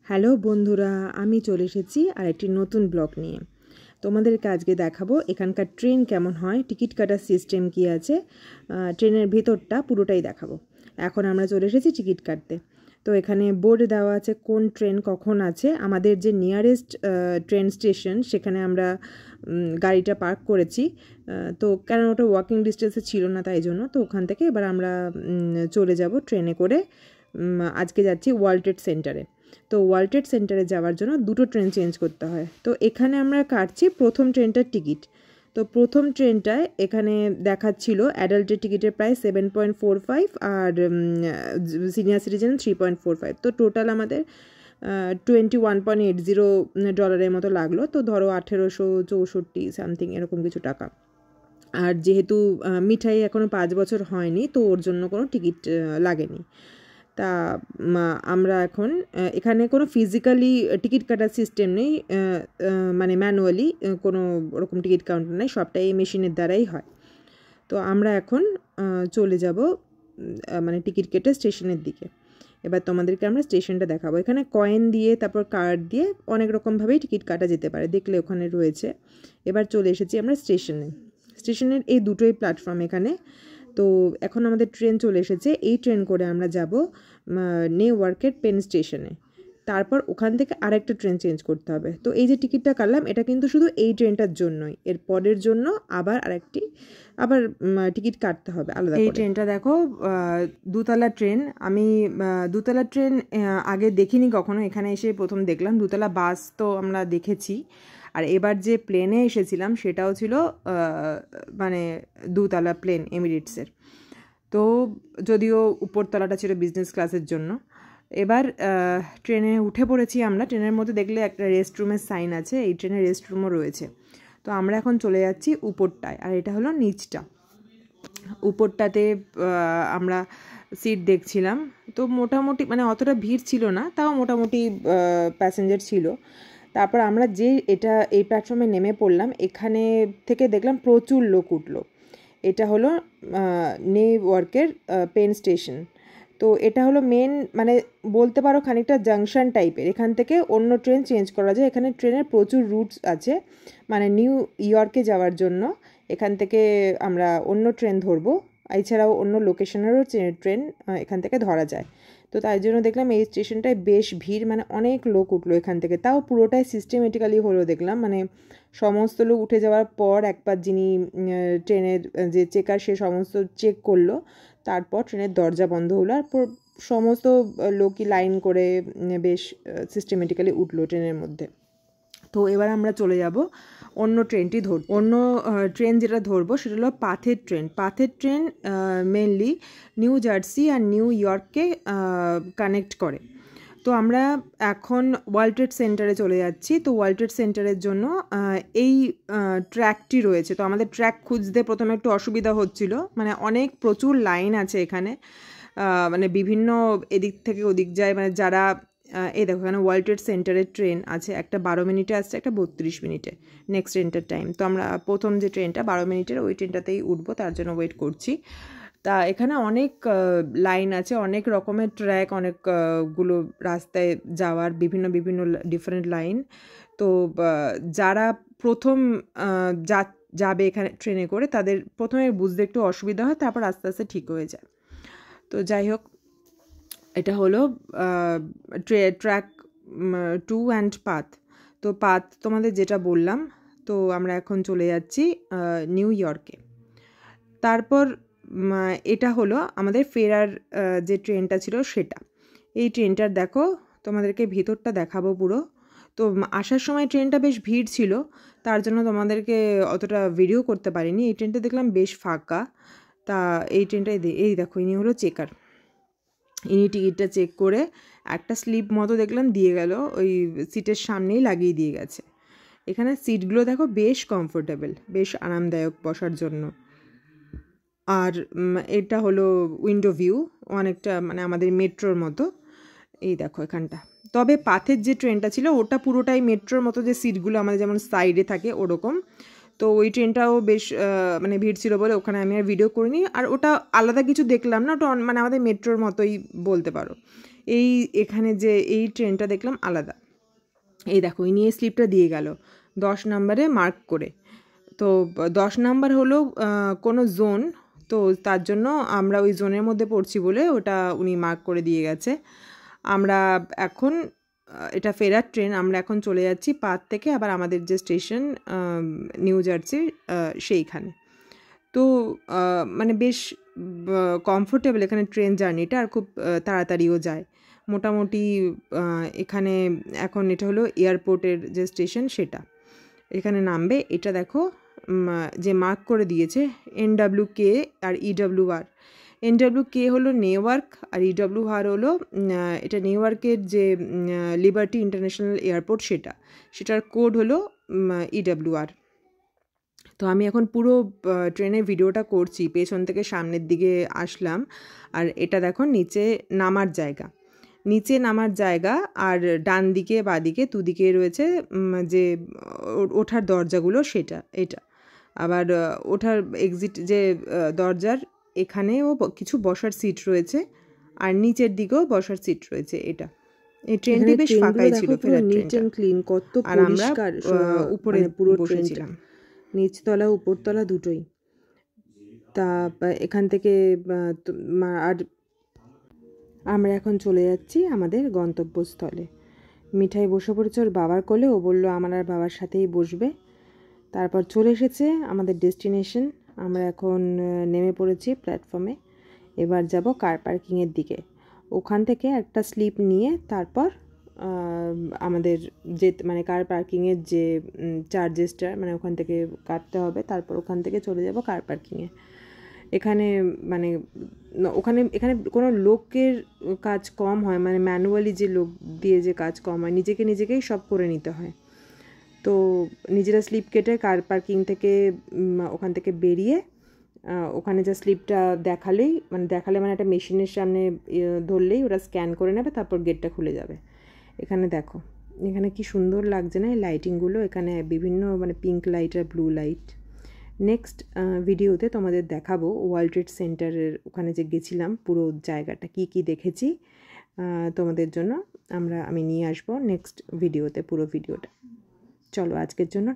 Hello বন্ধুরা, আমি চলে এসেছি আর একটি নতুন ব্লগ নিয়ে। তোমাদেরকে আজকে দেখাবো এখানকার ট্রেন কেমন হয়, টিকিট কাটার সিস্টেম কী আছে, ট্রেনের ভিতরটা পুরোটাই দেখাবো। এখন আমরা চলে এসেছি টিকিট কাটতে। তো এখানে বোর্ড দেওয়া আছে কোন ট্রেন কখন আছে। আমাদের যে নিয়ারেস্ট ট্রেন স্টেশন সেখানে আমরা গাড়িটা পার্ক করেছি। তো কারণ ওটা ওয়াকিং ডিস্টেন্সে ছিল না, তাই জন্য তো ওখান থেকে এবার আমরা চলে যাব ট্রেনে করে। আজকে যাচ্ছি ওয়ার্ল্ড ট্রেড সেন্টারে। তো ওয়ার্ল্ড ট্রেড সেন্টারে যাওয়ার জন্য দুটো ট্রেন চেঞ্জ করতে হয়। তো এখানে আমরা কাটছি প্রথম ট্রেনটার টিকিট। তো প্রথম ট্রেনটায় এখানে দেখাচ্ছিল অ্যাডাল্টের টিকিটের প্রাইস 7.45 আর সিনিয়র সিটিজেন 3.45। তো টোটাল আমাদের $21.80 মতো লাগলো। তো ধরো 1864 সামথিং এরকম কিছু টাকা। আর যেহেতু মিঠাই এখনও 5 বছর হয়নি, তো ওর জন্য কোনো টিকিট লাগেনি। তা আমরা এখন এখানে কোনো ফিজিক্যালি টিকিট কাটার সিস্টেম নেই, মানে ম্যানুয়ালি কোনো ওরকম টিকিট কাউন্টার নেই, সবটাই মেশিনের দ্বারাই হয়। তো আমরা এখন চলে যাব মানে টিকিট কেটে স্টেশনের দিকে। এবার তোমাদেরকে আমরা স্টেশনটা দেখাবো। এখানে কয়েন দিয়ে তারপর কার্ড দিয়ে অনেক রকমভাবেই টিকিট কাটা যেতে পারে, দেখলে ওখানে রয়েছে। এবার চলে এসেছি আমরা স্টেশনে। স্টেশনের এই দুটোই প্ল্যাটফর্ম এখানে। তো এখন আমাদের ট্রেন চলে এসেছে। এই ট্রেন করে আমরা যাব নেওয়ার্কের পেন স্টেশনে। তারপর ওখান থেকে আরেকটা ট্রেন চেঞ্জ করতে হবে। তো এই যে টিকিটটা কাটলাম, এটা কিন্তু শুধু এই ট্রেনটার জন্যই। এর পরের জন্য আবার টিকিট কাটতে হবে আলাদা। এই ট্রেনটা দেখো, দুতলা ট্রেন। আমি দুতলা ট্রেন আগে দেখিনি কখনো, এখানে এসে প্রথম দেখলাম। দুতলা বাস তো আমরা দেখেছি, আর এবার যে প্লেনে এসেছিলাম সেটাও ছিল মানে দুতলা প্লেন এমিরেটসের। তো যদিও উপরতলাটা ছিল বিজনেস ক্লাসের জন্য। এবার ট্রেনে উঠে পড়েছি আমরা। ট্রেনের মধ্যে দেখলে একটা রেস্টরুমের সাইন আছে, এই ট্রেনের রেস্টরুমও রয়েছে। তো আমরা এখন চলে যাচ্ছি উপরটায়, আর এটা হলো নিচটা। উপরটাতে আমরা সিট দেখছিলাম। তো মোটামুটি মানে অতটা ভিড় ছিল না, তাও মোটামুটি প্যাসেঞ্জার ছিল। তারপর আমরা এই প্ল্যাটফর্মে নেমে পড়লাম। এখানে থেকে দেখলাম প্রচুর লোক উঠলো। এটা হলো নেওয়ার্কের পেন স্টেশন। তো এটা হলো মেন, মানে বলতে পারো খানিকটা জাংশন টাইপের। এখান থেকে অন্য ট্রেন চেঞ্জ করা যায়। এখানে ট্রেনের প্রচুর রুটস আছে, মানে নিউ ইয়র্কে যাওয়ার জন্য এখান থেকে আমরা অন্য ট্রেন ধরবো। এছাড়াও অন্য লোকেশনেরও ট্রেন এখান থেকে ধরা যায়। তো তাই জন্য দেখলাম এই স্টেশনটায় বেশ ভিড়, মানে অনেক লোক উঠলো এখান থেকে। তাও পুরোটাই সিস্টেমেটিক্যালি হলো দেখলাম, মানে সমস্ত লোক উঠে যাওয়ার পর একবার যিনি ট্রেনের যে চেকার সে সমস্ত চেক করলো। তারপর ট্রেনের দরজা বন্ধ হলো, আর সমস্ত লোকই লাইন করে বেশ সিস্টেমেটিক্যালি উঠলো ট্রেনের মধ্যে। তো এবার আমরা চলে যাব অন্য ট্রেনটি অন্য ট্রেন যেটা ধরবো সেটা হলো পাথের ট্রেন। পাথের ট্রেন মেনলি নিউ জার্সি আর নিউ ইয়র্ককে কানেক্ট করে। তো আমরা এখন ওয়ার্ল্ড ট্রেড সেন্টারে চলে যাচ্ছি। তো ওয়ার্ল্ড ট্রেড সেন্টারের জন্য এই ট্র্যাকটি রয়েছে। তো আমাদের ট্র্যাক খুঁজতে প্রথমে একটু অসুবিধা হচ্ছিল, মানে প্রচুর লাইন আছে এখানে, মানে বিভিন্ন এদিক থেকে ওদিক যায়। মানে যারা এই দেখো এখানে ওয়ার্ল্ড ট্রেড সেন্টারের ট্রেন আছে, একটা 12 মিনিটে আসছে, একটা 32 মিনিটে নেক্সট ট্রেনটার টাইম। তো আমরা প্রথম যে ট্রেনটা 12 মিনিটের ওই ট্রেনটাতেই উঠবো, তার জন্য ওয়েট করছি। তা এখানে অনেক লাইন আছে, অনেক রকমের ট্র্যাক, অনেকগুলো রাস্তায় যাওয়ার বিভিন্ন ডিফারেন্ট লাইন। তো যারা প্রথম যাবে এখানে ট্রেনে করে, তাদের প্রথমে বুঝতে একটু অসুবিধা হয়, তারপর আস্তে আস্তে ঠিক হয়ে যায়। তো যাই হোক, এটা হলো ট্র্যাক 2 অ্যান্ড পাথ। তো পাথ তোমাদের যেটা বললাম। তো আমরা এখন চলে যাচ্ছি নিউ ইয়র্কে। তারপর এটা হলো আমাদের ফেরার যে ট্রেনটা ছিল সেটা। এই ট্রেনটার দেখো, তোমাদেরকে ভিতরটা দেখাবো পুরো। তো আসার সময় ট্রেনটা বেশ ভিড় ছিল, তার জন্য তোমাদেরকে অতটা ভিডিও করতে পারিনি। এই ট্রেনটা দেখলাম বেশ ফাঁকা। তা এই ট্রেনটাই এই দেখো, ইনি হলো চেকার। ইনি টিকিটটা চেক করে একটা স্লিপ মতো দেখলাম দিয়ে গেল, ওই সিটের সামনেই লাগিয়ে দিয়ে গেছে। এখানে সিটগুলো দেখো বেশ কমফোর্টেবল, বেশ আরামদায়ক বসার জন্য। আর এটা হলো উইন্ডো ভিউ, অনেকটা মানে আমাদের মেট্রোর মতো। এই দেখো এখানটা। তবে পাথের যে ট্রেনটা ছিল ওটা পুরোটাই মেট্রোর মতো, যে সিটগুলো আমাদের যেমন সাইডে থাকে ওরকম। তো ওই ট্রেনটাও বেশ মানে ভিড় ছিল বলে ওখানে আমি আর ভিডিও করিনি। আর ওটা আলাদা কিছু দেখলাম না, ওটা মানে আমাদের মেট্রোর মতোই বলতে পারো। এখানে যে এই ট্রেনটা দেখলাম আলাদা। এই দেখো এই নিয়ে স্লিপটা দিয়ে গেল 10 নম্বরে মার্ক করে। তো 10 নাম্বার হলো কোনো জোন, তো তার জন্য আমরা ওই জোনের মধ্যে পড়ছি বলে ওটা উনি মার্ক করে দিয়ে গেছে। আমরা এখন এটা ফেরার ট্রেন, আমরা এখন চলে যাচ্ছি পার্থ থেকে আবার আমাদের যে স্টেশন নিউ জার্সি সেইখানে। তো মানে বেশ কমফোর্টেবল এখানে ট্রেন জার্নিটা, আর খুব তাড়াতাড়িও যায় মোটামুটি। এখানে এখন এটা হলো এয়ারপোর্টের যে স্টেশন সেটা, এখানে নামবে। এটা দেখো যে মার্ক করে দিয়েছে NWK আর EWR। NWK হলো নেওয়ার্ক আর EWR হলো এটা নিউইয়র্কের যে লিবার্টি ইন্টারন্যাশনাল এয়ারপোর্ট সেটার কোড হলো EWR। তো আমি এখন পুরো ট্রেনের ভিডিওটা করছি, পেছন থেকে সামনের দিকে আসলাম। আর এটা দেখো নিচে নামার জায়গা, আর ডান দিকে বাদিকে দুদিকে রয়েছে যে ওঠার দরজাগুলো এটা। আবার ওঠার এক্সিট যে দরজার এখানেও কিছু বসার সিট রয়েছে, আর নিচের দিকেও বসার সিট রয়েছে। এই ট্রেনটি বেশ ফাঁকাই ছিল ফেরার ট্রেনটা। ক্লিন, কত আর আমরা উপরে পুরো বসেছিলাম, নিচতলা উপরতলা দুটোই। তা এখান থেকে আর আমরা এখন চলে যাচ্ছি আমাদের গন্তব্যস্থলে। মিঠাই বসে পড়েছে ওর বাবার কোলে, ও বললো আমার আর বাবার সাথেই বসবে। তারপর চলে এসেছে আমাদের ডেস্টিনেশন। আমরা এখন নেমে পড়েছি প্ল্যাটফর্মে। এবার যাব কার পার্কিংয়ের দিকে। ওখান থেকে একটা স্লিপ নিয়ে তারপর আমাদের যে মানে কার পার্কিংয়ের যে চার্জেসটা মানে ওখান থেকে কাটতে হবে, তারপর ওখান থেকে চলে যাব কার পার্কিংয়ে। এখানে কোনো লোকের কাজ কম হয়, মানে ম্যানুয়ালি যে লোক দিয়ে যে কাজ কম হয়, নিজেকেই সব করে নিতে হয়। তো নিজেরা স্লিপ কেটে কার পার্কিং থেকে ওখান থেকে বেরিয়ে ওখানে যা স্লিপটা দেখালে মানে একটা মেশিনের সামনে ধরলেই ওরা স্ক্যান করে নেবে, তারপর গেটটা খুলে যাবে। এখানে দেখো এখানে কি সুন্দর লাগছে না এই লাইটিংগুলো, এখানে বিভিন্ন মানে পিঙ্ক লাইট আর ব্লু লাইট। নেক্সট ভিডিওতে তোমাদের দেখাবো ওয়ার্ল্ড ট্রেড সেন্টারের ওখানে যে গেছিলাম পুরো জায়গাটা কি দেখেছি তোমাদের জন্য আমি নিয়ে আসবো নেক্সট ভিডিওতে পুরো ভিডিওটা। চলো আজকের জন্য